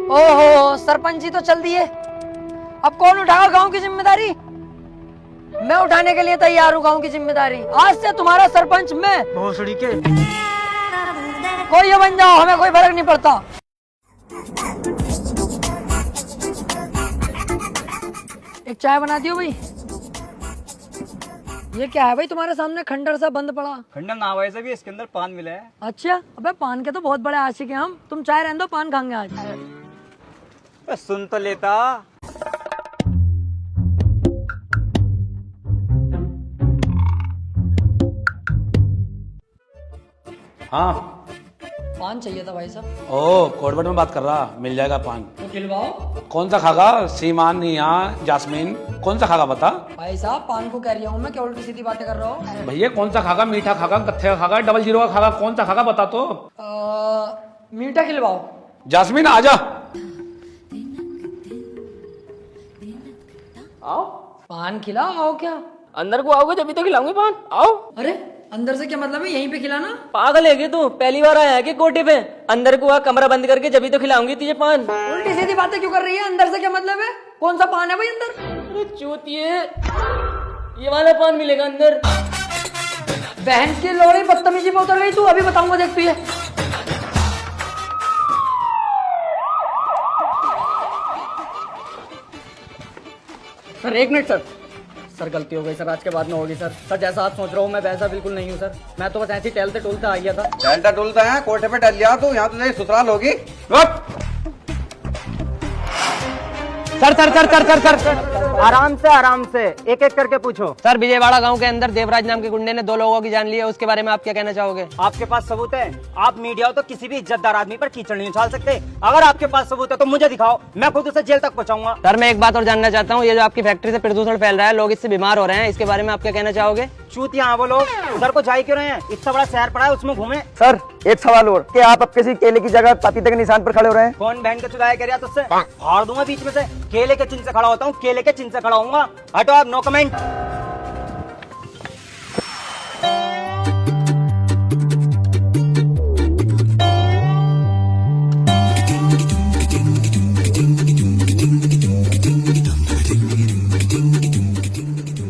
ओहो, सरपंच जी तो चल दिए। अब कौन उठाएगा गांव की जिम्मेदारी? मैं उठाने के लिए तैयार हूँ गांव की जिम्मेदारी। आज से तुम्हारा सरपंच मैं। भोसड़ी के कोई ये बन जाओ, हमें कोई फर्क नहीं पड़ता। एक चाय बना दियो भाई। ये क्या है भाई तुम्हारे सामने खंडर सा बंद पड़ा? खंडर ना वैसे भी इसके अंदर पान मिला है। अच्छा, अबे पान के तो बहुत बड़े आशिक हैं हम। तुम चाय रहने दो, पान खाएंगे आज। सुन तो लेता। हाँ। पान चाहिए था भाई साहब। ओ, कोडवर्ड में बात कर रहा, मिल जाएगा पान। तो खिलवाओ। कौन सा खागा? सीमान या जास्मीन? कौन सा खागा बता? भाई साहब पान को कह रही हूँ मैं, क्या उल्टी सीधी बातें कर रहा हूँ? भैया कौन सा खागा? मीठा खागा, कत्थे का खागा, डबल जीरो का खागा? कौन सा खागा बता तो। मीठा खिलवाओ। जास्मीन आजा। आओ। पान खिलाओ। आओ क्या? अंदर को आओगे जब तो खिलाऊंगी पान। आओ। अरे अंदर से क्या मतलब है? यहीं पे खिलाना। पागल है क्या तू? पहली बार आया है कि कोठे पे? अंदर को आ, कमरा बंद करके जब तो खिलाऊंगी तुझे पान। उल्टी सीधी बातें क्यों कर रही है? अंदर से क्या मतलब है? कौन सा पान है भाई अंदर? अरे चूतिए, ये वाला पान मिलेगा अंदर। बहन की लोड़ी बदतमीजी में उतर गई तू। अभी बताऊंगा, देख तू ये। सर एक मिनट सर, गलती हो गई सर, आज के बाद में होगी सर। सर जैसा आप सोच रहा हूँ मैं वैसा बिल्कुल नहीं हूँ सर। मैं तो बस ऐसे ही टहलते टूलते आ गया था। टहलता टूलता है, कोठे पे टहल लिया तू, यहाँ तुझे ससुराल होगी। सर आराम से एक एक करके पूछो। सर विजयवाड़ा गांव के अंदर देवराज नाम के गुंडे ने 2 लोगों की जान ली है, उसके बारे में आप क्या कहना चाहोगे? आपके पास सबूत है? आप मीडिया हो तो किसी भी इज्जतदार आदमी पर कीचड़ नहीं उछाल सकते। अगर आपके पास सबूत है तो मुझे दिखाओ, मैं खुद उसे जेल तक पहुंचाऊंगा। सर मैं एक बात और जानना चाहता हूँ, ये जो आपकी फैक्ट्री से प्रदूषण फैल रहा है, लोग इससे बीमार हो रहे हैं, इसके बारे में आप क्या कहना चाहोगे? चूतिया वो लोग उधर को जाए क्यों रहे हैं? इतना बड़ा शहर पड़ा है, उसमें घूमे। सर एक सवाल और, कि आप अब किसी केले की जगह पपीते के निशान पर खड़े हो रहे हैं? कौन बहन का चुराया कर रहा तुझसे? फाड़ दूंगा बीच में से। केले के चिन्ह से खड़ा होता हूँ, केले के चिन्ह से खड़ा होऊंगा। हटो आप, नो कमेंट।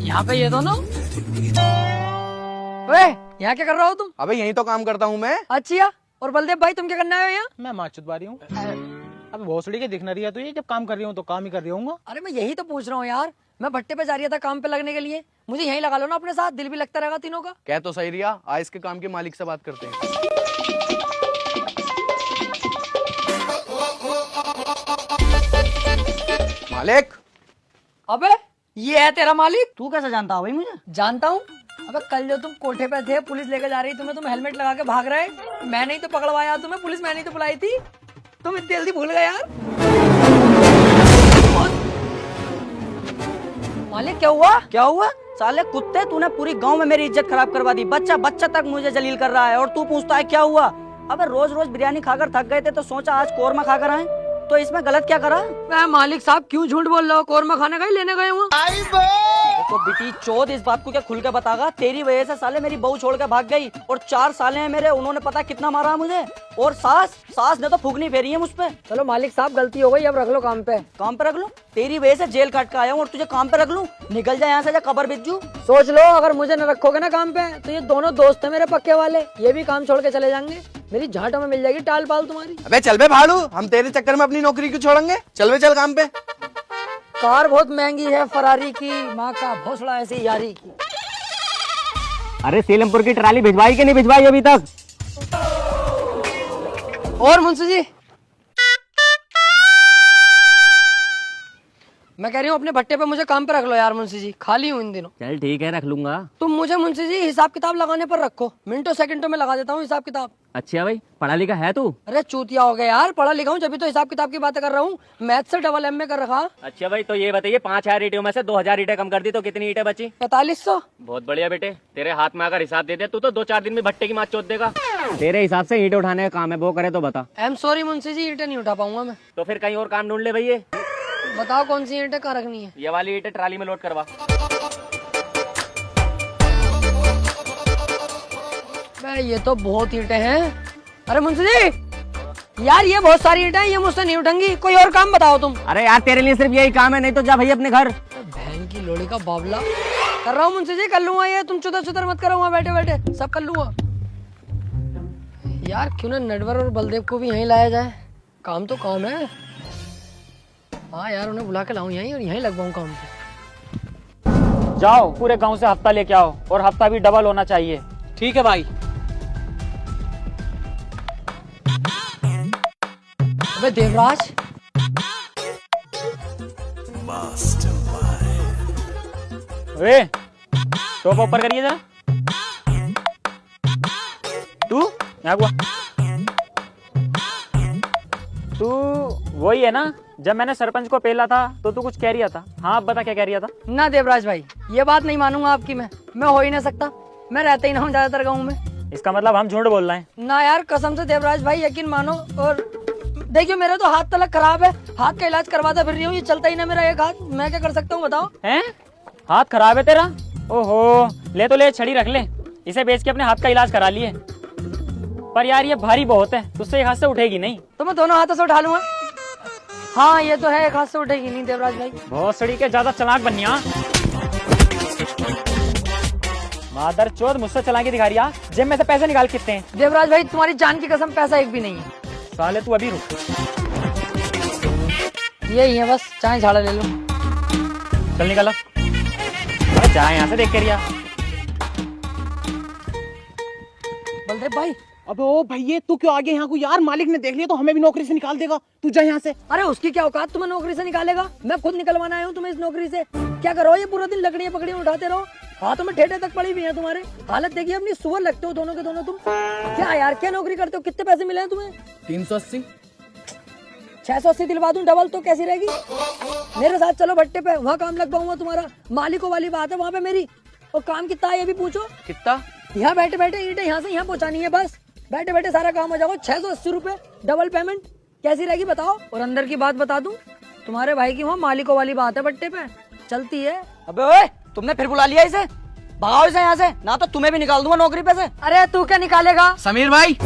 यहाँ पे ये दोनों। ओए, यहाँ क्या कर रहा हो तुम? अबे यही तो काम करता हूँ मैं। अच्छा, और बलदेव भाई तुम क्या करने आए हो यहाँ? मैं माँ चुदवारी हूँ। अब भोसड़ी के दिख न रही है तो ये, जब काम कर रही हूँ तो काम ही कर रही हूँ। अरे मैं यही तो पूछ रहा हूँ यार। मैं भट्टे पे जा रही था काम पे लगने के लिए। मुझे यहीं लगा लो ना अपने साथ, दिल भी लगता रहेगा तीनों का। कह तो सही रिया, आज इसके काम के मालिक से बात करते हैं। मालिक। अबे ये है तेरा मालिक? तू कैसे जानता है भाई मुझे? जानता हूँ। अबे कल जो तुम कोठे पे थे, पुलिस लेकर जा रही तुम्हें, तुम हेलमेट लगा के भाग रहे। मैंने ही तो पकड़वाया तुम्हें, पुलिस मैंने ही तो बुलाई थी। तुम इतनी जल्दी भूल गए यार। मालिक क्या हुआ? क्या हुआ? साले कुत्ते, तूने पूरी गांव में मेरी इज्जत खराब करवा दी। बच्चा बच्चा तक मुझे जलील कर रहा है और तू पूछता है क्या हुआ? अबे रोज रोज बिरयानी खाकर थक गए थे तो सोचा आज कोरमा खाकर आए। तो इसमें गलत क्या करा? मैं मालिक साहब क्यों झूठ बोल रहे हो? कोरमा खाने का ही लेने गए हूँ। तो बेटी चोद, इस बात को क्या खुल के बतागा? तेरी वजह से साले मेरी बहू छोड़ के भाग गई और 4 साले हैं मेरे, उन्होंने पता कितना मारा मुझे। और सास ने तो फूकनी फेरी है मुझ पे। चलो मालिक साहब गलती हो गई, अब रख लो काम पे। काम पे रख लूं? तेरी वजह से जेल काट के आया हूँ और तुझे काम पे रख लूं? निकल जाए यहाँ से, जा कब्र बिज्जू। सोच लो, अगर मुझे न रखोगे ना काम पे तो ये दोनों दोस्त है मेरे पक्के वाले, ये भी काम छोड़ के चले जाएंगे। मेरी झाटों में मिल जाएगी टाल पाल तुम्हारी। अबे चल बे भालू, हम तेरे चक्कर में अपनी नौकरी क्यों छोड़ेंगे? चल बे चल काम पे। कार बहुत महंगी है फरारी की, माँ का भोसड़ा ऐसी यारी की। अरे सीलमपुर की ट्राली भिजवाई कि नहीं भिजवाई अभी तक? और मुंशी जी, मैं कह रही हूँ अपने भट्टे पे मुझे काम पे रख लो यार मुंशी जी, खाली हूँ इन दिनों। चल ठीक है, रख लूंगा। तुम मुझे मुंशी जी हिसाब किताब लगाने पर रखो, मिनटों सेकंडों में लगा देता हूँ हिसाब किताब। अच्छा भाई, पढ़ा लिखा है तू? अरे चूतिया हो गया यार, पढ़ा लिखा हूँ जब तो हिसाब किताब की बातें कर रहा हूँ। मैथ से डबल MA कर रखा। अच्छा भाई, तो ये बताइए 5000 ईंटों में से 2000 ईंटें कम कर दी तो कितनी ईंटें बची? 4500। बहुत बढ़िया बेटे, तेरे हाथ में अगर हिसाब दे दे तू तो 2-4 दिन में भट्टे की मात चोद देगा। तेरे हिसाब से ईंटें उठाने का काम है, वो करे तो बता। I am sorry Munshi ji, ईंटें नहीं उठा पाऊंगा मैं। तो फिर कहीं और काम ढूंढ ले भैया। बताओ कौन सी ईंटें कहाँ रखनी है? ये वाली ईंटें ट्राली में लोड करवा। ये तो बहुत ईंटें हैं। अरे मुंशी जी, यार ये बहुत सारी ईंटें हैं, ये मुझसे नहीं उठेंगी, कोई और काम बताओ तुम। अरे यार तेरे लिए सिर्फ यही काम है, नहीं तो जा भाई अपने घर। बहन की लोड़ी का बावला। कर रहा हूँ मुंशी जी, कर लूंगा ये, तुम चुतर चुतर मत करो वहाँ बैठे बैठे, सब कर लूंगा। यार क्यों ना नटवर और बलदेव को भी यहीं लाया जाए, काम तो काम है। हाँ यार उन्हें बुला के लाऊं यहीं और यहीं लगवाऊं काम पे। जाओ पूरे गांव से हफ्ता लेके आओ, और हफ्ता भी डबल होना चाहिए। ठीक है भाई। अबे देवराज, वे टोप ऊपर करिए जरा। तू यहाँ हुआ, तू वही है ना जब मैंने सरपंच को पेला था तो तू कुछ कह रिया था। हाँ अब बता क्या कह रिया था। ना देवराज भाई, ये बात नहीं मानूंगा आपकी, मैं हो ही नहीं सकता, मैं रहता ही ना हूँ ज्यादातर गाँव में। इसका मतलब हम झूठ बोल रहे हैं। ना यार कसम से देवराज भाई यकीन मानो। और देखियो मेरा तो हाथ तलक खराब है, हाथ का इलाज करवाता फिर रही हूँ, ये चलता ही ना मेरा एक हाथ, मैं क्या कर सकता हूँ बताओ। हैं? हाथ खराब है तेरा? ओहो, ले तो ले, छड़ी रख ले, इसे बेच के अपने हाथ का इलाज करा लिए। पर यार ये भारी बहुत है, तुझसे एक हाथ से उठेगी नहीं। तो मैं दोनों हाथों से उठा लूंगा। हाँ ये तो है, एक हाथ से उठेगी नहीं देवराज भाई। बहुत सड़ी के ज्यादा चालाक बनिया। मादर चोद मुझसे चालाकी दिखा रही है। जेब में से पैसे निकाल कितने हैं? देवराज भाई तुम्हारी जान की कसम पैसा एक भी नहीं है। साले तू अभी रुक। यही है बस, चाहे झाड़ा ले लो। चल निकल अब। अरे जा यहाँ से देख के रिया। बलदेव भाई। अबे ओ भैया तू क्यों आ गया यहाँ को यार, मालिक ने देख लिया तो हमें भी नौकरी से निकाल देगा, तू जा यहाँ से। अरे उसकी क्या औकात, तुम्हें नौकरी से निकालेगा, मैं खुद निकलवाना आया हूँ तुम्हें इस नौकरी से। क्या करो ये पूरा दिन लकड़ियाँ पकड़ियाँ उठाते रहो, हाथों में ठेठे तक पड़ी हुई है तुम्हारे। हालत देखिए अपनी, सुअर लगते हो दोनों के दोनों तुम। क्या यार क्या नौकरी करते हो, कितने पैसे मिले हैं तुम्हें? 380। 680 दिलवा दूं डबल तो कैसी रहेगी? मेरे साथ चलो भट्टे पे, वहाँ काम लगवाऊंगा तुम्हारा। मालिकों वाली बात है वहाँ पे मेरी। और काम कितना है ये भी पूछो। कितना? यहाँ बैठे बैठे ईंटें यहाँ से यहाँ पहुँचानी है, बस बैठे बैठे सारा काम हो जाएगा। 680 रुपए डबल पेमेंट कैसी रहेगी बताओ। और अंदर की बात बता दूं, तुम्हारे भाई की वहाँ मालिकों वाली बात है भट्टे पे, चलती है। अबे ओए, तुमने फिर बुला लिया इसे, भगाओ इसे यहाँ से, ना तो तुम्हें भी निकाल दूंगा नौकरी पे से। अरे तू क्या निकालेगा? समीर भाई,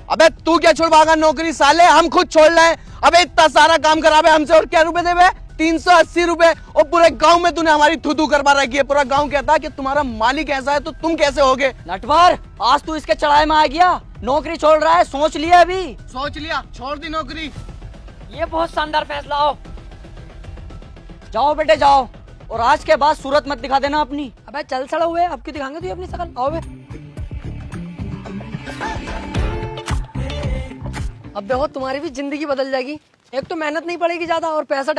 अबे तू क्या छोड़ भागा नौकरी, साले हम खुद छोड़ रहे हैं। अबे इतना सारा काम करावे हमसे और क्या रुपए देवे? 380 रुपए। और पूरे गांव में तूने हमारी थू करवा रखी है। पूरा गांव कहता है कि तुम्हारा मालिक ऐसा है तो तुम कैसे होगे? नटवर, आज तू इसके चढ़ाए में आ गया, नौकरी छोड़ रहा है, सोच लिया अभी। सोच लिया, छोड़ दी नौकरी। ये बहुत शानदार फैसला हो। जाओ बेटे जाओ, और आज के बाद सूरत मत दिखा देना अपनी। अबे चल सड़ा हुए, अब क्यों दिखाएंगे तुझे अपनी शकल? आओ बे। अब देखो तुम्हारी भी जिंदगी बदल जाएगी, एक तो मेहनत नहीं पड़ेगी ज्यादा और पैसा